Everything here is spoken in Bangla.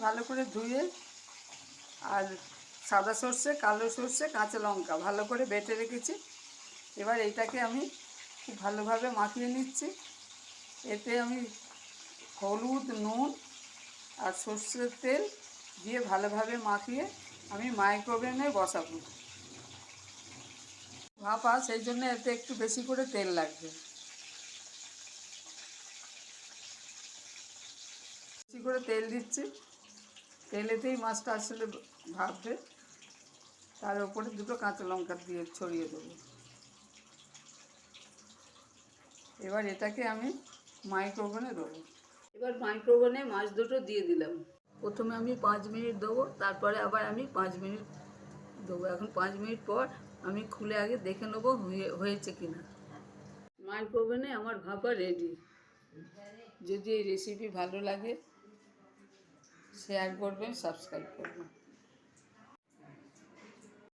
ভালো করে ধুয়ে আর সাদা সর্ষে, কালো সর্ষে, কাঁচা লঙ্কা ভালো করে বেটে রেখেছি। এবার এইটাকে আমি খুব ভালোভাবে মাখিয়ে নিচ্ছি। এতে আমি হলুদ, নুন আর সর্ষের তেল দিয়ে ভালোভাবে মাখিয়ে আমি মাইক্রোওভেনে বসাবো। ভাপা, সেই জন্য এতে একটু বেশি করে তেল লাগবে। বেশি করে তেল দিচ্ছি, তেলেতেই মাছটা আসলে ভাপবে। তার উপরে দুটো কাঁচা লঙ্কা দিয়ে ছড়িয়ে দেবো। এবার এটাকে আমি মাইক্রোওভেনে দেবো। এবার মাইক্রোওভেনে মাছ দুটো দিয়ে দিলাম। প্রথমে আমি 5 মিনিট দেবো, তারপরে আবার আমি 5 মিনিট দেবো। এখন 5 মিনিট পর আমি খুলে আগে দেখে নেবো হয়েছে কিনা। মাইক্রোওভেনে আমার ভাপা রেডি। যদি এই রেসিপি ভালো লাগে শেয়ার করবেন, সাবস্ক্রাইব করবেন।